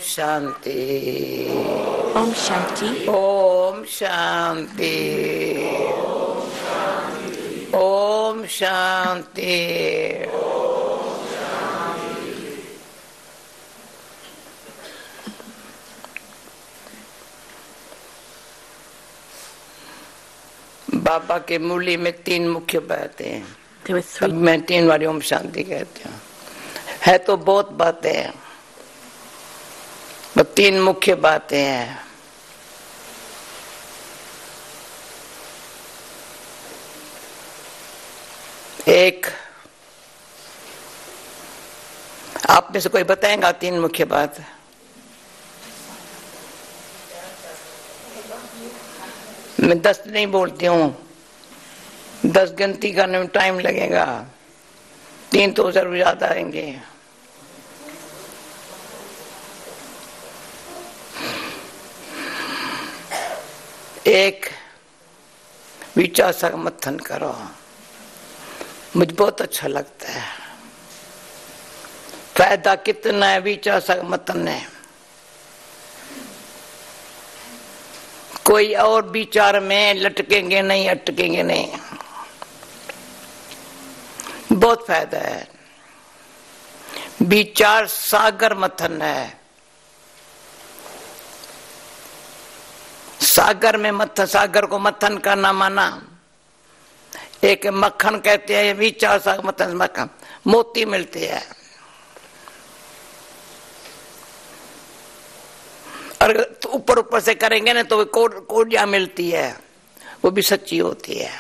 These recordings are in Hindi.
शांति। ओम शांति। ओम शांति। ओम शांति। बाबा के मूली में 3 मुख्य बातें हैं। अब मैं 3 बार ओम शांति कहती हूँ। है तो बहुत बातें, वो 3 मुख्य बातें हैं। एक, आप में से कोई बताएगा 3 मुख्य बात? मैं 10 नहीं बोलती हूँ, 10 गिनती करने में टाइम लगेगा, 3 तो जरूर याद आएंगे। एक, विचार का मंथन करो। मुझे बहुत अच्छा लगता है। फायदा कितना है विचार का मंथन है। कोई और विचार में लटकेंगे नहीं, अटकेंगे नहीं। बहुत फायदा है। विचार सागर मंथन है। सागर में मंथन, सागर को मंथन करना माना। एक मक्खन कहते हैं, विचार सागर मंथन मक्खन, मोती मिलते हैं। और ऊपर ऊपर से करेंगे ना तो कोडिया मिलती है, वो भी सच्ची होती है।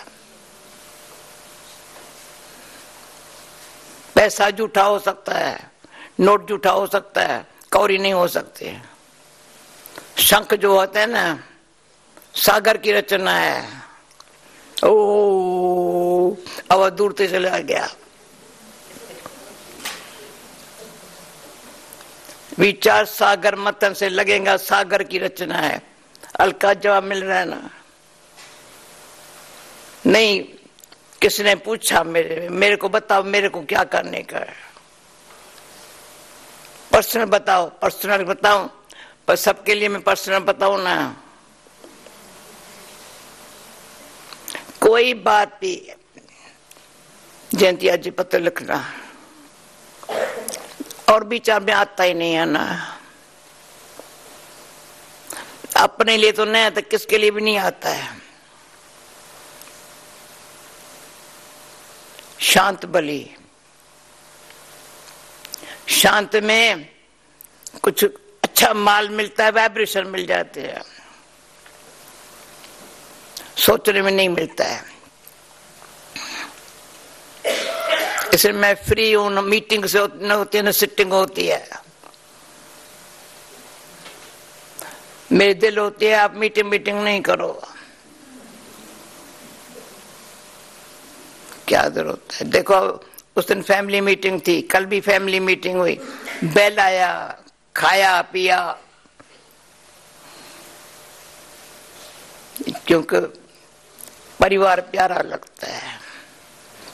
पैसा झूठा हो सकता है, नोट झूठा हो सकता है, कौड़ी नहीं हो सकती। शंख जो होते हैं ना, सागर की रचना है। ओ अब दूर से चला गया। विचार सागर मंथन से लगेगा, सागर की रचना है। हल्का जवाब मिल रहा है ना? नहीं, किसने पूछा मेरे को बताओ, मेरे को क्या करने का है? पर्सनल बताओ, पर्सनल बताओ, पर सबके लिए मैं पर्सनल बताऊं ना। कोई बात भी जयंती जी पत्र लिखना और विचार में आता ही नहीं है ना। अपने लिए तो नहीं, तो किसके लिए भी नहीं आता है। शांत बलि, शांत में कुछ अच्छा माल मिलता है, वाइब्रेशन मिल जाते हैं, सोचने में नहीं मिलता है। इसलिए मैं फ्री हूं, न मीटिंग से न होती है न सिटिंग होती है। मेरे दिल होती है आप मीटिंग नहीं करो, क्या जरूरत है। देखो उस दिन फैमिली मीटिंग थी, कल भी फैमिली मीटिंग हुई, बेल आया, खाया पिया, क्योंकि परिवार प्यारा लगता है।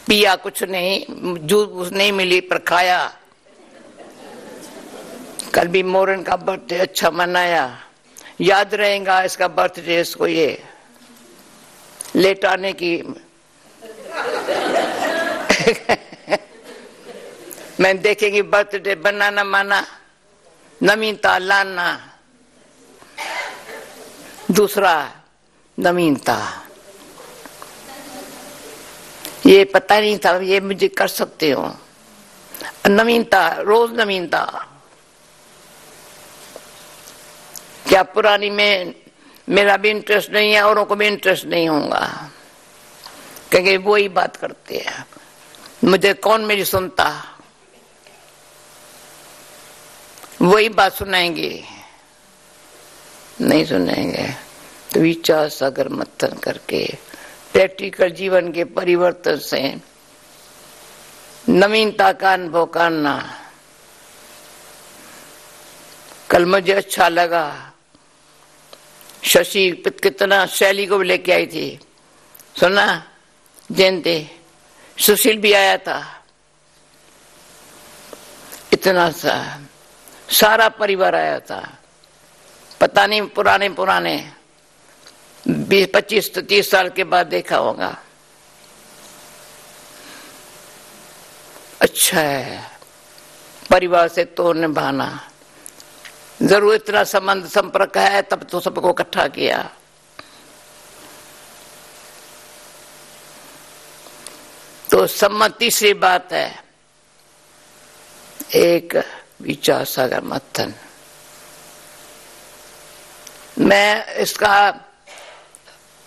पिया कुछ नहीं, जूस नहीं मिली पर खाया। कल भी मोरन का बर्थडे अच्छा मनाया, याद रहेगा इसका बर्थडे, इसको ये लेट आने की मैं देखेंगी बर्थडे बनाना माना, नवीनता लाना। दूसरा नवीनता, ये पता नहीं था ये मुझे कर सकते हो। नवीनता, रोज नवीनता। क्या पुरानी में मेरा भी इंटरेस्ट नहीं है, औरों को भी इंटरेस्ट नहीं होगा, क्योंकि वो ही बात करते हैं। मुझे कौन मेरी सुनता, वही बात सुनाएंगे, नहीं सुनाएंगे। तो विचार सागर मंथन करके प्रैक्टिकल जीवन के परिवर्तन से नवीनता का अनुभव करना। कल मुझे अच्छा लगा, शशि कितना शैली को भी लेके आई थी, सुना जयंती, सुशील भी आया था। इतना सा सारा परिवार आया था, पता नहीं पुराने 20-25-30 साल के बाद देखा होगा। अच्छा है परिवार से तो निभाना, जरूर इतना संबंध संपर्क है तब तो सबको इकट्ठा किया। तो सम्मति से बात है, एक विचार सागर मंथन। मैं इसका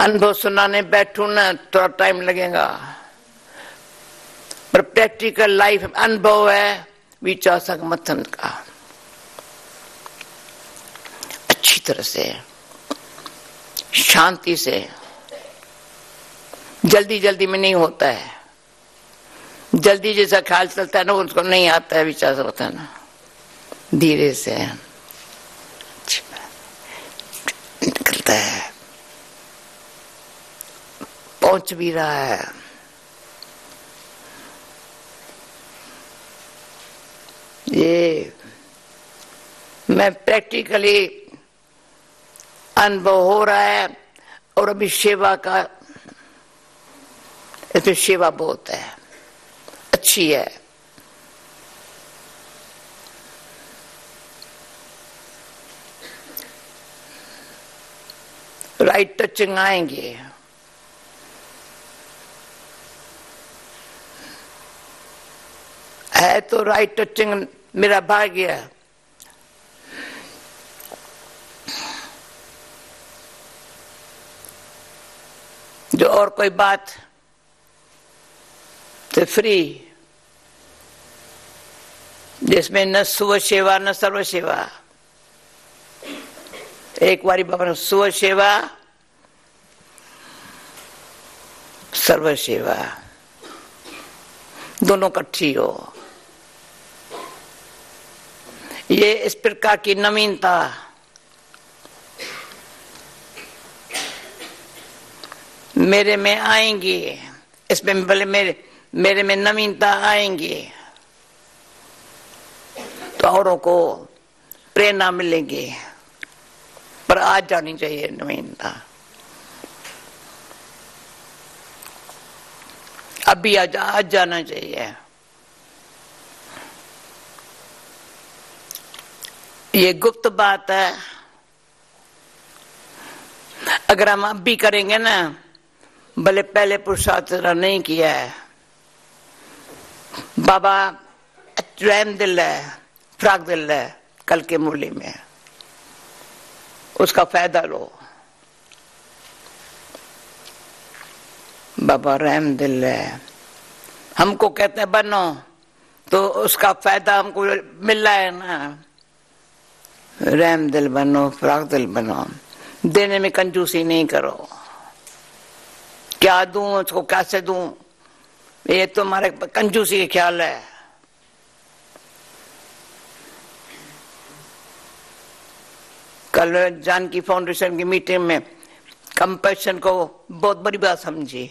अनुभव सुनाने बैठूं ना थोड़ा टाइम लगेगा, पर प्रैक्टिकल लाइफ अनुभव है विचार सागर मंथन का। अच्छी तरह से शांति से, जल्दी जल्दी में नहीं होता है। जल्दी जैसा ख्याल चलता है ना उसको नहीं आता है विचार होता है ना, धीरे से निकलता है, पहुंच भी रहा है। ये मैं प्रैक्टिकली अनुभव हो रहा है। और अभी सेवा का, इसमें सेवा बहुत है, अच्छी है। राइट टचिंग आएंगे, है तो राइट टचिंग मेरा भाग्य है। जो और कोई बात तो फ्री, जिसमें न सुव सेवा न सर्व सेवा। एक बारी बाबा सुव सेवा सर्व सेवा दोनों इकट्ठी हो। ये इस प्रकार की नवीनता मेरे में आएंगी, इसमें भले मेरे में नवीनता आएंगी तो औरों को प्रेरणा मिलेगी, पर आज जानी चाहिए नवीनता। अभी आज जाना चाहिए। ये गुप्त बात है, अगर हम अब भी करेंगे ना, भले पहले पुरुषार्थ नहीं किया है। बाबा रहम दिल है, फ्राक दिल है, कल के मूल्य में उसका फायदा लो। बाबा रहम दिल है, हमको कहते हैं बनो, तो उसका फायदा हमको मिल रहा है ना। रहम दिल बनो, फ्राक दिल बनो, देने में कंजूसी नहीं करो। क्या दूं उसको, कैसे दूं, ये तो हमारे कंजूसी के ख्याल है। कल जानकी फाउंडेशन की मीटिंग में कंपैशन को बहुत बड़ी बात समझी।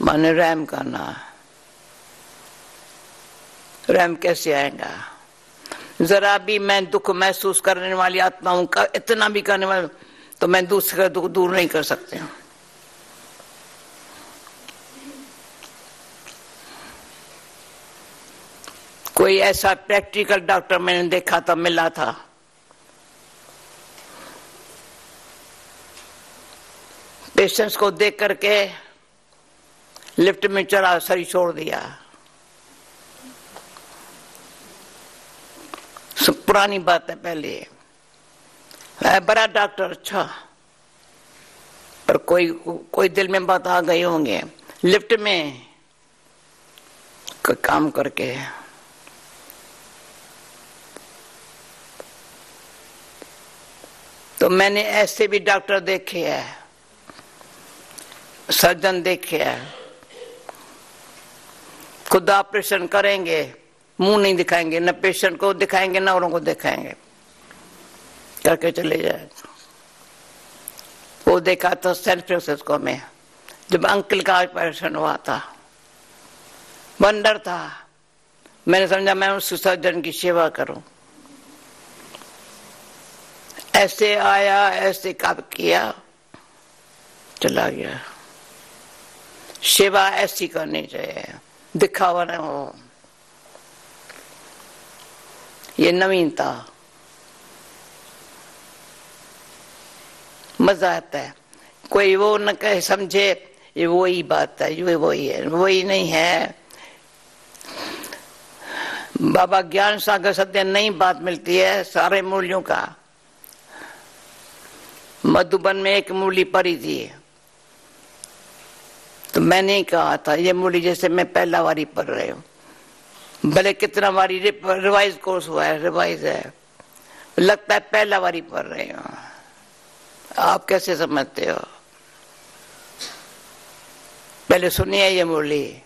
माने रहम करना, रहम कैसे आएगा? जरा भी मैं दुख महसूस करने वाली आत्मा हूं, इतना भी करने वाला, तो मैं दूसरे का दुख दूर नहीं कर सकते हूं। कोई ऐसा प्रैक्टिकल डॉक्टर मैंने देखा था, मिला था, पेशेंट्स को देख करके लिफ्ट में चढ़ा, शरीर छोड़ दिया। पुरानी बात है, पहले है बड़ा डॉक्टर, अच्छा, पर कोई दिल में बात आ गई होंगे लिफ्ट में काम करके। तो मैंने ऐसे भी डॉक्टर देखे हैं, सर्जन देखे हैं, खुद ऑपरेशन करेंगे, मुंह नहीं दिखाएंगे, न पेशेंट को दिखाएंगे न औरों को दिखाएंगे, करके चले जाए। वो देखा था सैन फ्रांसिस्को में, जब अंकल का ऑपरेशन हुआ था, वंडर था, मैंने समझा मैं उस सज्जन की सेवा करूं। ऐसे आया, ऐसे काम किया, चला गया। सेवा ऐसी करनी चाहिए, दिखावा न हो। ये नवीनता, मजा आता है। कोई वो न कहे समझे ये वही बात है, ये वही है, वही नहीं है। बाबा ज्ञान सागर सत्य नई बात मिलती है सारे मूल्यों का। मधुबन में एक मूली पड़ी थी, तो मैंने कहा था ये मूली जैसे मैं पहला बारी पढ़ रही हूँ, भले कितना बारी रिवाइज कोर्स हुआ है, रिवाइज है, लगता है पहला बारी पढ़ रही हूँ। आप कैसे समझते हो? पहले सुनिए ये मूली,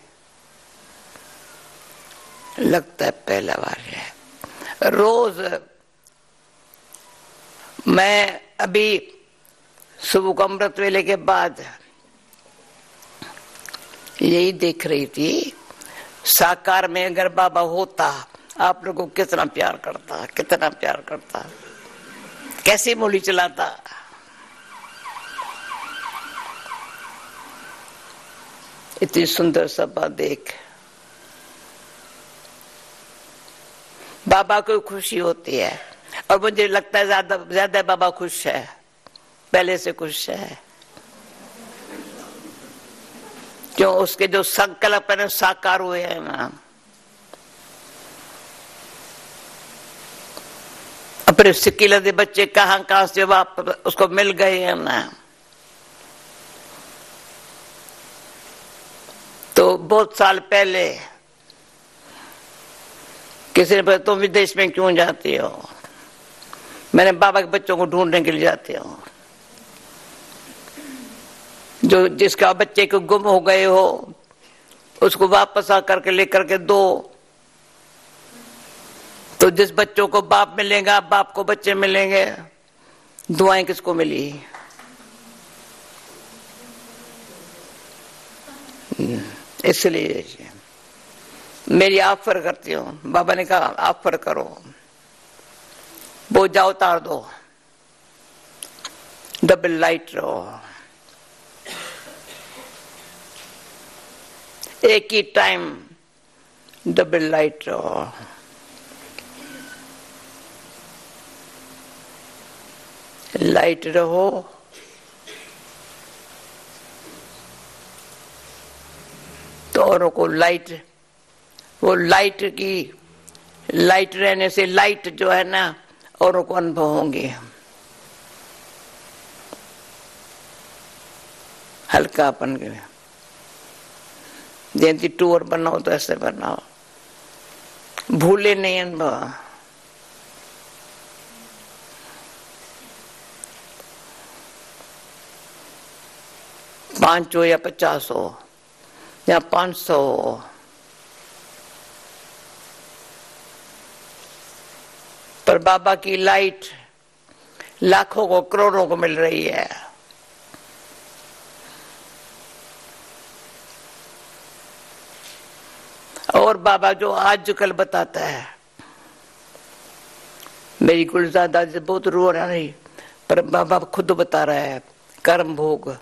लगता है पहला बार है। रोज मैं अभी सुबह को अमृत वेले के बाद यही देख रही थी, साकार में अगर बाबा होता आप लोगों को कितना प्यार करता, कितना प्यार करता, कैसी मूली चलाता। इतनी सुंदर सभा देख बाबा को खुशी होती है, और मुझे लगता है ज्यादा ज्यादा बाबा खुश है, पहले से खुश है। क्यों? उसके जो संकल्प है साकार हुए हैं ना। अपने सिक्किला दे बच्चे कहां से वापस उसको मिल गए हैं ना। तो बहुत साल पहले किसी ने पूछा तुम विदेश में क्यों जाती हो? मैंने बाबा के बच्चों को ढूंढने के लिए जाती हूँ, जो जिसका बच्चे को गुम हो गए हो उसको वापस आकर के लेकर के दो। तो जिस बच्चों को बाप मिलेगा, बाप को बच्चे मिलेंगे, दुआएं किसको मिली? इसलिए मेरी ऑफर करती हूँ। बाबा ने कहा ऑफर करो, वो जाओ उतार दो, डबल लाइट रहो, एक ही टाइम डबल लाइट रहो। लाइट रहो, तो औरों को लाइट, वो लाइट की, लाइट रहने से लाइट जो है ना औरों को अनुभव होंगे। हल्कापन के जयंती टूर बनाओ तो ऐसे बनाओ, भूले नहीं अनुभव। पांच हो या 50 हो या 500 हो, पर बाबा की लाइट लाखों को करोड़ों को मिल रही है। और बाबा जो आज कल बताता है, मेरी गुलजादा से बहुत रो रहा नहीं, पर बाबा खुद बता रहा है, कर्म भोग।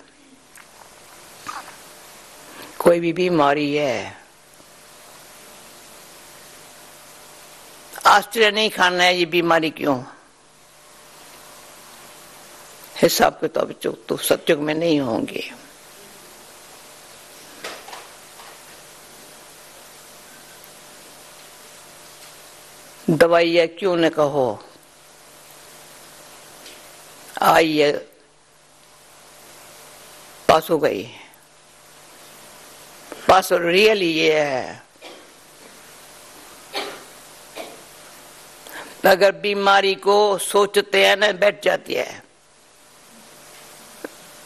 कोई भी बीमारी है, आश्चर्य नहीं खाना है ये बीमारी क्यों। हिसाब किताब तो सत्युग में नहीं होंगे। दवाई है क्यों न कहो, आई है पास हो गई, पास रियल ये है। अगर बीमारी को सोचते हैं ना बैठ जाती है,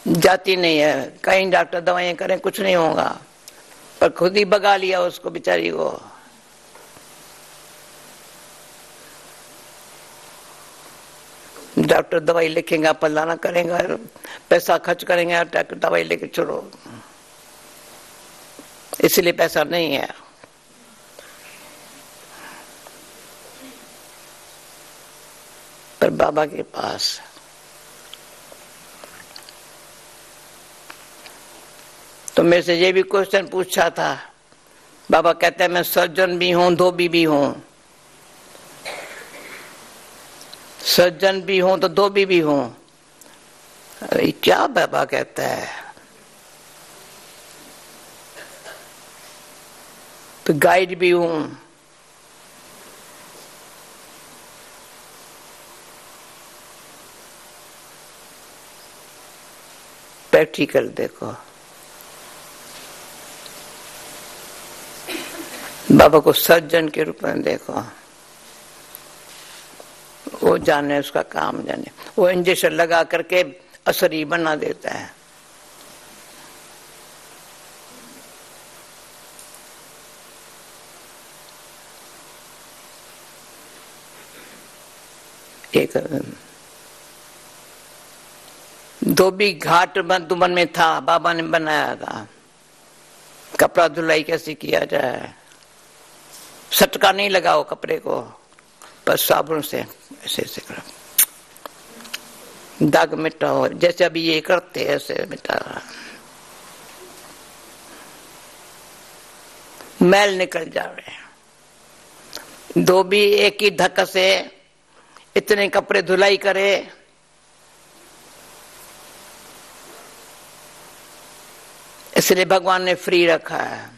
जाती नहीं है। कहीं डॉक्टर दवाइयां करें कुछ नहीं होगा, पर खुद ही भगा लिया उसको बेचारी को। डॉक्टर दवाई लिखेंगे, पलाना करेंगे, पैसा खर्च करेंगे, डॉक्टर दवाई लेके छोड़ो, इसलिए पैसा नहीं है। पर बाबा के पास। तो मेरे से ये भी क्वेश्चन पूछा था, बाबा कहते हैं मैं सज्जन भी हूं, धोबी भी हूं। सज्जन भी हूं तो धोबी भी हूं। अरे क्या बाबा कहता है? तो गाइड भी हूं। प्रैक्टिकल देखो, बाबा को सज्जन के रूप में देखो। वो जाने, उसका काम जाने। वो इंजेक्शन लगा करके असरी बना देता है। एक धोबी घाट मधुबन में था, बाबा ने बनाया था। कपड़ा धुलाई कैसे किया जाए, सटका नहीं लगाओ कपड़े को, बस साबुन से ऐसे ऐसे करो, दाग मिटाओ, जैसे अभी ये करते ऐसे मिटा, मैल निकल जावे। धोबी एक ही धक्का से इतने कपड़े धुलाई करे, इसलिए भगवान ने फ्री रखा है।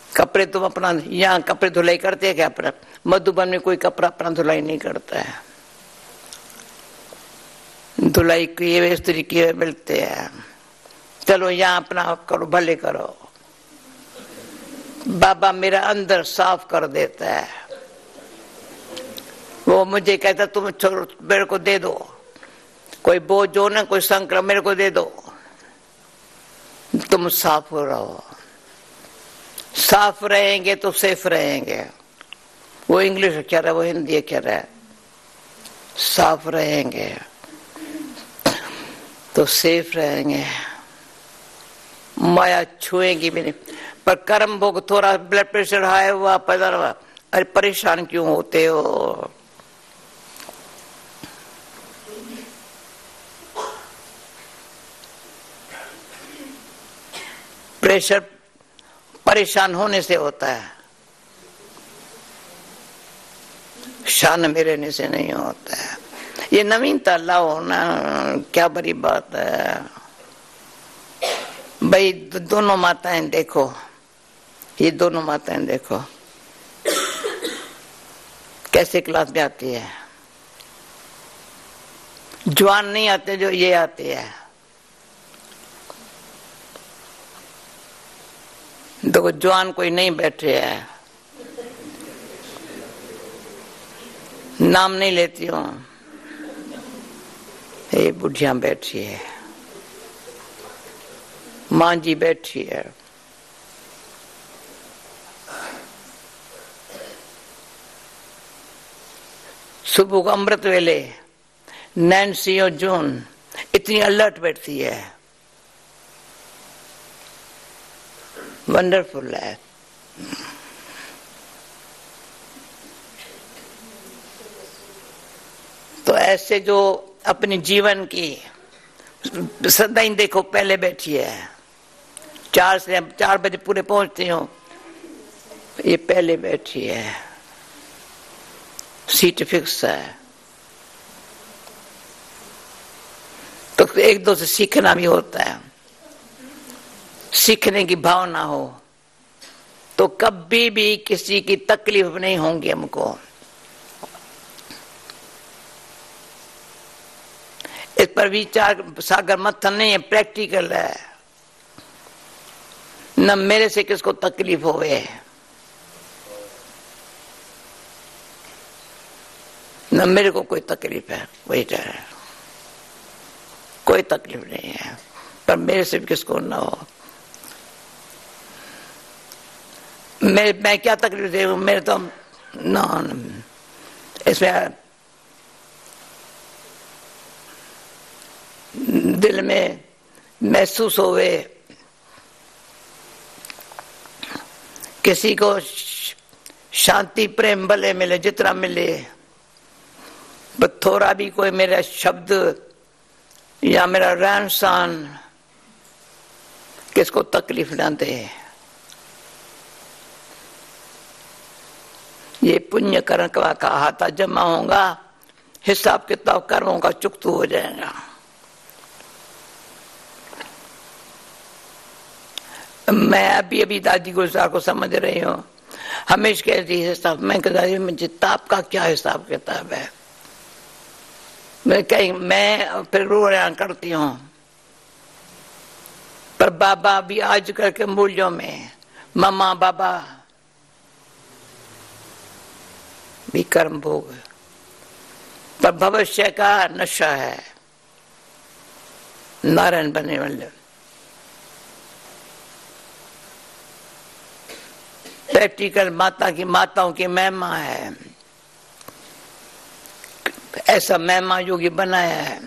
कपड़े तुम अपना यहाँ कपड़े धुलाई करते हैं क्या? अपना मधुबन में कोई कपड़ा अपना धुलाई नहीं करता है। धुलाई किए स्त्री किए मिलते हैं। चलो यहाँ अपना करो, भले करो। बाबा मेरा अंदर साफ कर देता है। वो मुझे कहता तुम छोड़ो, मेरे को दे दो, कोई बोझ हो ना, कोई संक्रमण मेरे को दे दो, तुम साफ हो रहो। साफ रहेंगे तो सेफ रहेंगे। वो इंग्लिश कह रहा है, वो हिंदी कह रहा है। साफ रहेंगे तो सेफ रहेंगे, माया छुएंगी भी नहीं। पर कर्म भोग, थोड़ा ब्लड प्रेशर हाई हुआ, अरे परेशान क्यों होते हो? प्रेशर परेशान होने से होता है, शान में रहने से नहीं होता है। ये नवीनता लाओ ना, क्या बड़ी बात है भाई। दोनों माताएं देखो, ये दोनों माताएं देखो कैसे क्लास में आती है। जवान नहीं आते जो ये आते हैं। देखो जवान कोई नहीं बैठे है, नाम नहीं लेती हूँ, ये बुढ़िया बैठी है, मां जी बैठी है। सुबह को अमृत वेले नैन्सी और जून इतनी अलर्ट बैठती है, वंडरफुल है। तो ऐसे जो अपने जीवन की सदा देखो, पहले बैठी है, 4 बजे पूरे पहुंचती हूँ, ये पहले बैठी है, सीट फिक्स है। तो एक दो से सीखना भी होता है, सीखने की भावना हो तो कभी भी किसी की तकलीफ नहीं होगी हमको। इस पर विचार सागर मथन नहीं है, प्रैक्टिकल है। न मेरे से किसको तकलीफ होवे, न मेरे को कोई तकलीफ है, वही है, कोई तकलीफ नहीं है। पर मेरे से भी किसको ना हो। मैं क्या तकलीफ दे, मेरे तो ना इसमें दिल में महसूस होवे, किसी को शांति प्रेम भले मिले, जितना मिले पर थोड़ा भी कोई मेरा शब्द या मेरा रहन सहन किसको तकलीफ ना दे। ये पुण्य कर्म का हाथा जमा होगा, हिसाब किताब कर्मों का चुकतू हो जाएगा। मैं अभी दादी गुलजार को समझ रही हूँ, हमेशा कहती है हिसाब, मैं दादी मुझे ताप का क्या हिसाब किताब है। मैं फिर रो रहा करती हूँ, पर बाबा भी आजकल के मूल्यों में, मम्मा बाबा भी कर्म भोग, पर भविष्य का नशा है नारायण बनने वाले। प्रैक्टिकल माताओं की महिमा है, ऐसा महिमा योगी बनाया है।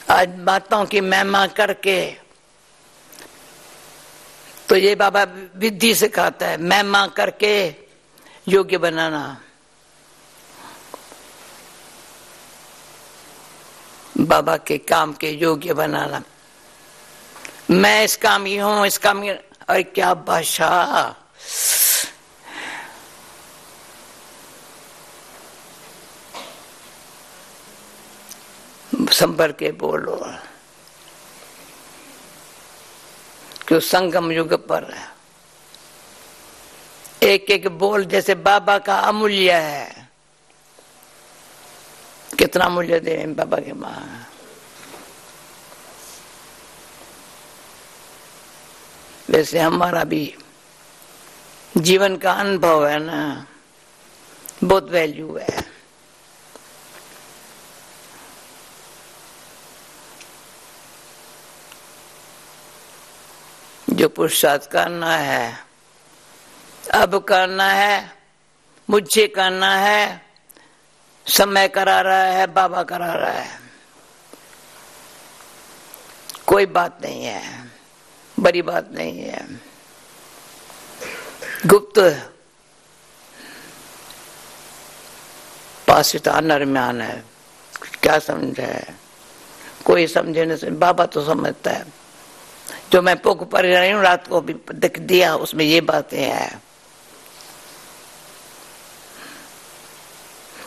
आज माताओं की महिमा करके तो ये बाबा विधि सिखाता है, महिमा करके योग्य बनाना। बाबा के काम के योग्य बनाना। मैं इस काम की हूं, इस काम की, और क्या भाषा, संभल के बोलो, क्यों संगम युग पर एक एक बोल जैसे बाबा का अमूल्य है। कितना मूल्य दे बाबा के मां। वैसे हमारा भी जीवन का अनुभव है ना, बहुत वैल्यू है। जो पुरुषार्थ करना है, अब करना है, मुझे करना है, समय करा रहा है, बाबा करा रहा है, कोई बात नहीं है, बड़ी बात नहीं है। गुप्त पासिता नरम्यान है, क्या समझे है, कोई समझे नहीं, बाबा तो समझता है। जो मैं पोक पर रही हूँ, रात को भी दिख दिया, उसमें ये बातें हैं।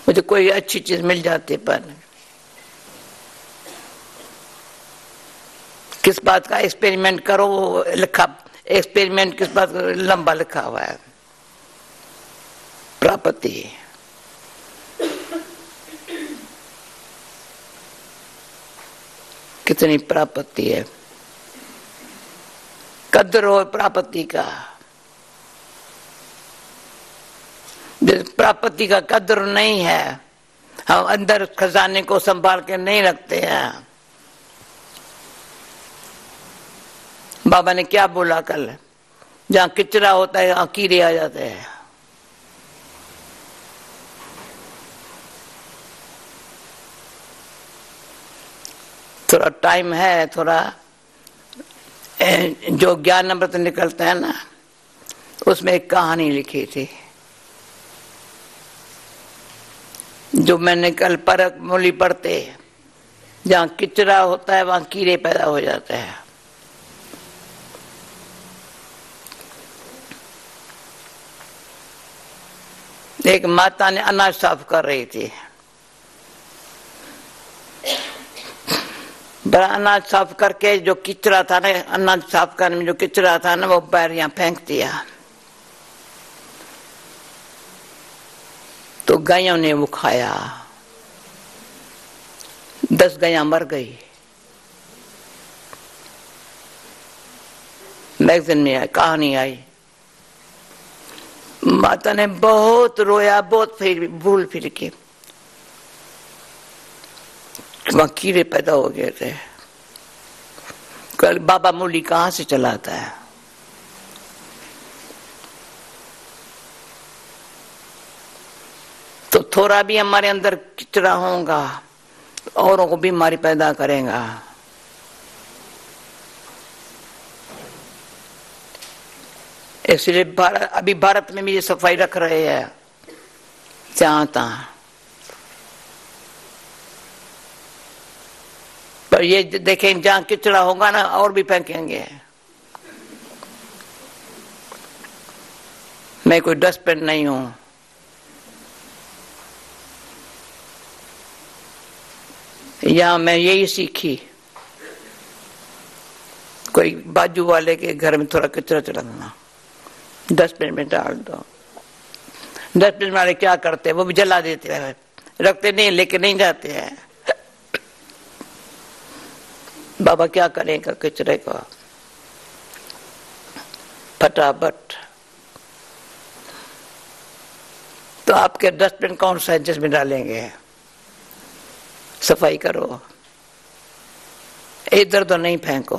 मुझे कोई अच्छी चीज मिल जाती, पर किस बात का एक्सपेरिमेंट करो, लिखा एक्सपेरिमेंट किस बात का लंबा लिखा हुआ है। प्राप्ति, कितनी प्राप्ति है, कद्र हो प्राप्ति का। प्राप्ति का कद्र नहीं है, हम अंदर खजाने को संभाल के नहीं रखते हैं। बाबा ने क्या बोला कल, जहां किचरा होता है वहां कीड़े आ जाते हैं। थोड़ा टाइम है, थोड़ा जो ज्ञान अमृत निकलता है ना, उसमें एक कहानी लिखी थी, जो मैंने कल परक मूली पढ़ते, जहां किचरा होता है वहां कीड़े पैदा हो जाते हैं। एक माता ने अनाज साफ कर रही थी, बड़ा अनाज साफ करके जो किचरा था ना, अनाज साफ करने में जो किचरा था ना, वो पैर यहाँ फेंक दिया। तो गायों ने वो खाया, 10 गायां मर गई। मैगजीन में कहानी आई। माता ने बहुत रोया, बहुत फिर भूल फिर के, वहां कीड़े पैदा हो गए थे। कल बाबा मूली कहां से चलाता है। तो थोड़ा भी हमारे अंदर किचरा होगा, औरों को बीमारी पैदा करेगा। इसलिए अभी भारत में भी ये सफाई रख रहे हैं जहां तहां। पर ये देखें जहां किचड़ा होगा ना और भी फेंकेंगे। मैं कोई डस्टबिन नहीं हूं। यहां मैं यही सीखी, कोई बाजू वाले के घर में थोड़ा कचरा चढ़ाना, डस्टबिन में डाल दो। डस्टबिन वाले क्या करते हैं, वो भी जला देते हैं, रखते नहीं, लेके नहीं जाते हैं। बाबा क्या करेगा कचरे का, फटाफट। तो आपके डस्टबिन कौन सा है जिसमें डालेंगे? सफाई करो, इधर तो नहीं फेंको।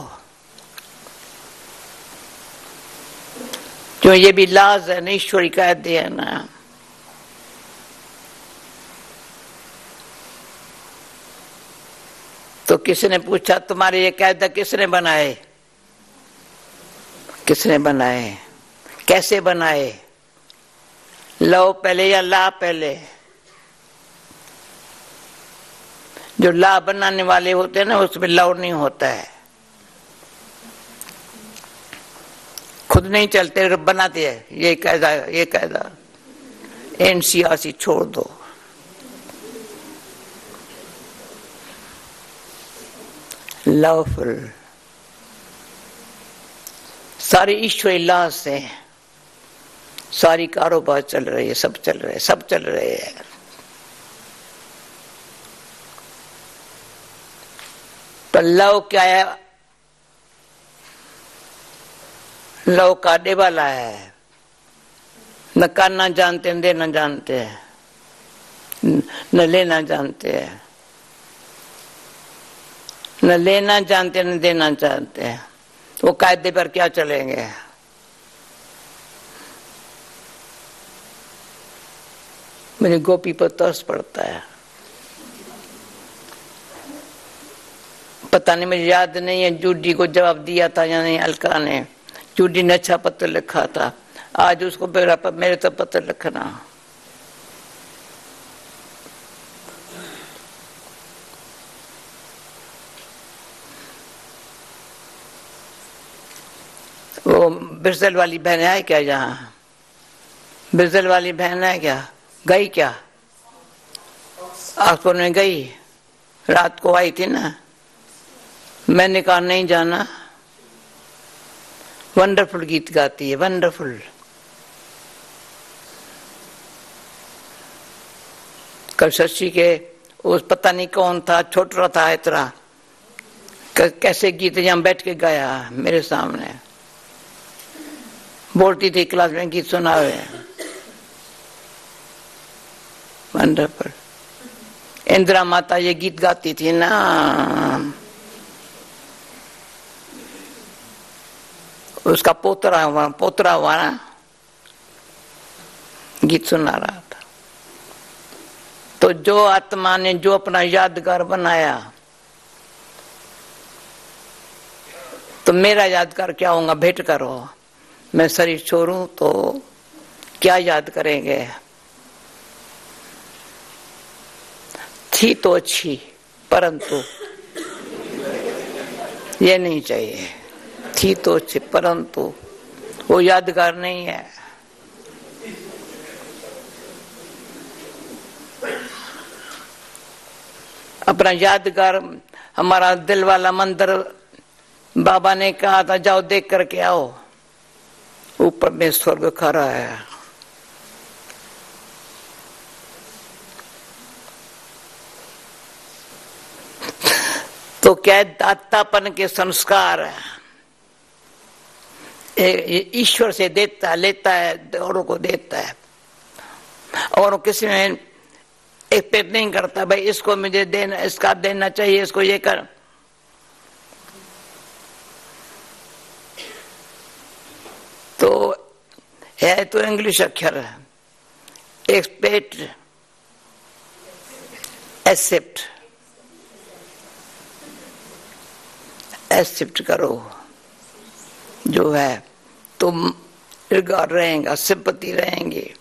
जो ये भी लाज है ना, ईश्वरी कायदे है ना। तो किसी ने पूछा तुम्हारे ये कायदा किसने बनाए? किसने बनाए, कैसे बनाए? लो पहले या ला पहले? जो ला बनाने वाले होते हैं ना, उसमें लव नहीं होता है, खुद नहीं चलते, बनाते हैं। ये कायदा एनसीआरसी छोड़ दो। लवफुल सारी ईश्वरी लाज से सारी कारोबार चल रही है, सब चल रहे, सब चल रहे हैं। पर लव क्या है? लव काटे वाला है, न करना जानते न देना जानते हैं, न लेना जानते हैं, न लेना जानते न देना जानते हैं। वो कायदे पर क्या चलेंगे? मुझे गोपी पर तरस पड़ता है। पता नहीं, मुझे याद नहीं है जूडी को जवाब दिया था या नहीं। अलका ने, जूडी ने अच्छा पत्र लिखा था, आज उसको मेरे तो पत्र लिखना। वो बिरजल वाली बहन है क्या यहाँ? बिरजल वाली बहन है क्या? गई क्या? ऑक्सफोर्ड में गई, रात को आई थी ना। मैंने कहा नहीं जाना। वंडरफुल गीत गाती है, वंडरफुल। कल शशि के उस पता नहीं कौन था, छोटा था इतना, कैसे गीत यहाँ बैठ के गाया मेरे सामने। बोलती थी क्लास में गीत सुना हुए। वंडरफुल। इंदिरा माता ये गीत गाती थी ना, उसका पोतरा हुआ ना, गीत सुना रहा था। तो जो आत्मा ने जो अपना यादगार बनाया, तो मेरा यादगार क्या होगा? भेंट करो। मैं शरीर छोड़ूं तो क्या याद करेंगे? थी तो अच्छी, परंतु ये नहीं चाहिए। थी तो अच्छी, परंतु वो यादगार नहीं है। अपना यादगार, हमारा दिल वाला मंदिर, बाबा ने कहा था जाओ देख करके आओ, ऊपर में स्वर्ग खड़ा है। तो क्या दातापन के संस्कार है, ईश्वर से देता लेता है, औरों को देता है। और किसी में एक्सपेक्ट नहीं करता भाई इसको मुझे देना, इसका देना चाहिए, इसको ये कर। तो है तो इंग्लिश अक्षर है, एक्सपेक्ट, एक्सेप्ट, एक्सेप्ट करो जो है। तो रिगार्ड रहेगा, सिंपैथी रहेंगी।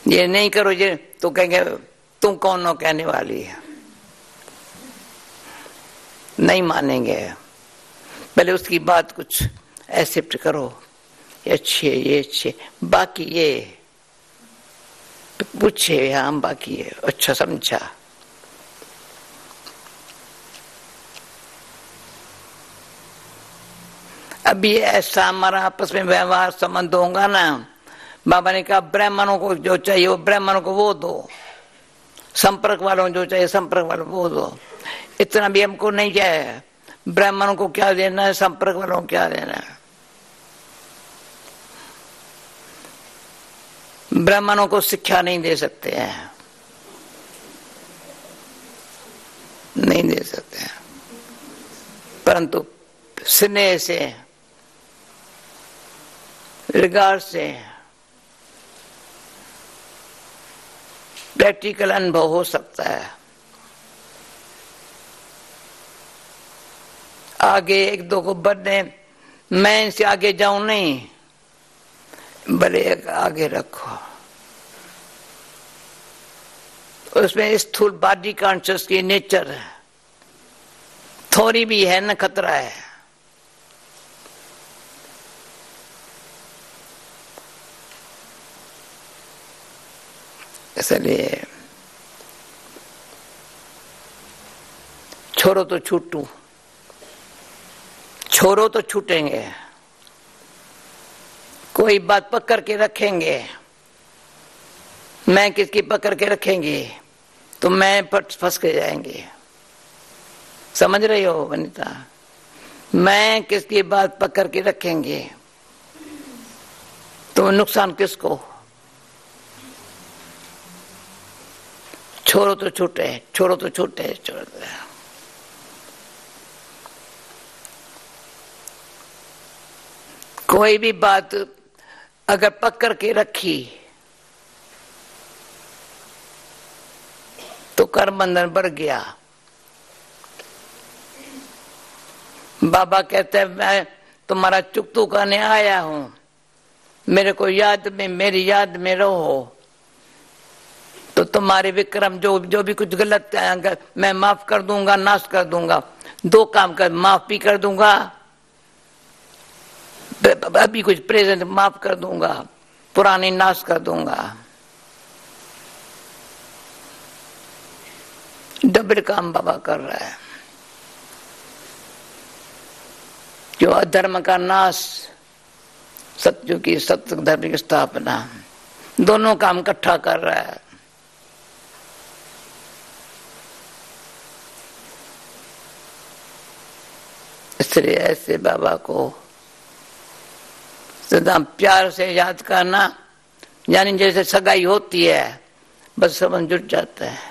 ये नहीं करो ये तो कहेंगे तुम कौन हो कहने वाली है, नहीं मानेंगे। पहले उसकी बात कुछ एक्सेप्ट करो, ये अच्छी है, ये अच्छी, बाकी ये पूछे, हाँ बाकी ये अच्छा समझा। अभी ऐसा हमारा आपस में व्यवहार संबंध होगा ना, बाबा ने कहा ब्राह्मणों को जो चाहिए वो ब्राह्मणों को वो दो, संपर्क वालों को जो चाहिए संपर्क वालों को वो दो। इतना भी हमको नहीं चाहिए, ब्राह्मणों को क्या देना है, संपर्क वालों को क्या देना है। ब्राह्मणों को शिक्षा नहीं दे सकते हैं, नहीं दे सकते हैं, परंतु स्नेह से, रिगार्ड से प्रैक्टिकल अनुभव हो सकता है। आगे एक दो को बढ़ने, मैं इनसे आगे जाऊं नहीं, भले आगे रखो। उसमें स्थूल बॉडी कॉन्शियस की नेचर है, थोड़ी भी है ना खतरा है। इसलिए छोड़ो तो छूटू, छोड़ो तो छूटेंगे। कोई बात पकड़ के रखेंगे, मैं किसकी पकड़ के रखेंगे तो मैं फंस के जाएंगे। समझ रही हो वनिता, मैं किसकी बात पकड़ के रखेंगे तो नुकसान किसको। छोड़ो तो छूटे, छोड़ो तो छूटे, छोड़ दे। कोई भी बात अगर पकड़ के रखी तो कर्म बंधन बढ़ गया। बाबा कहते हैं मैं तुम्हारा चुकतू करने आया हूं, मेरे को याद में, मेरी याद में रहो, तो तुम्हारे विक्रम जो भी कुछ गलत है मैं माफ कर दूंगा, नाश कर दूंगा। दो काम कर, माफ भी कर दूंगा, अभी कुछ प्रेजेंट माफ कर दूंगा, पुरानी नाश कर दूंगा। डबल काम बाबा कर रहा है। जो अधर्म का नाश, सत्य की, सत्य धर्म की स्थापना, दोनों काम इकट्ठा कर रहा है। इसलिए ऐसे बाबा को सदा प्यार से याद करना, यानी जैसे सगाई होती है बस समझ जुट जाता है।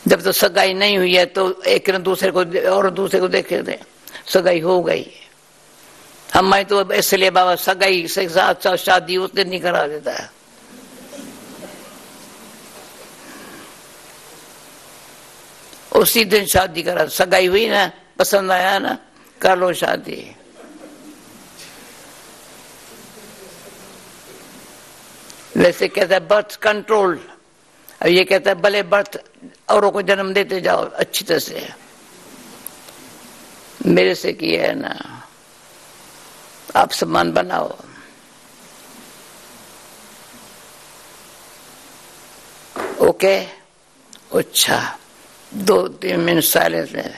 जब तो सगाई नहीं हुई है तो एक न दूसरे को और दूसरे को देखे थे, सगाई हो गई। हमारी तो इसलिए बाबा सगाई से साथ शादी उस दिन नहीं करा देता है। उसी दिन शादी करा, सगाई हुई ना, पसंद आया ना, कर लो शादी। वैसे कहता है बर्थ कंट्रोल, अब ये कहता है भले बर्थ औरों को जन्म देते जाओ अच्छी तरह से, मेरे से किया है ना, आप सम्मान बनाओ। ओके, अच्छा 2-3 मिनट साइलेंस में।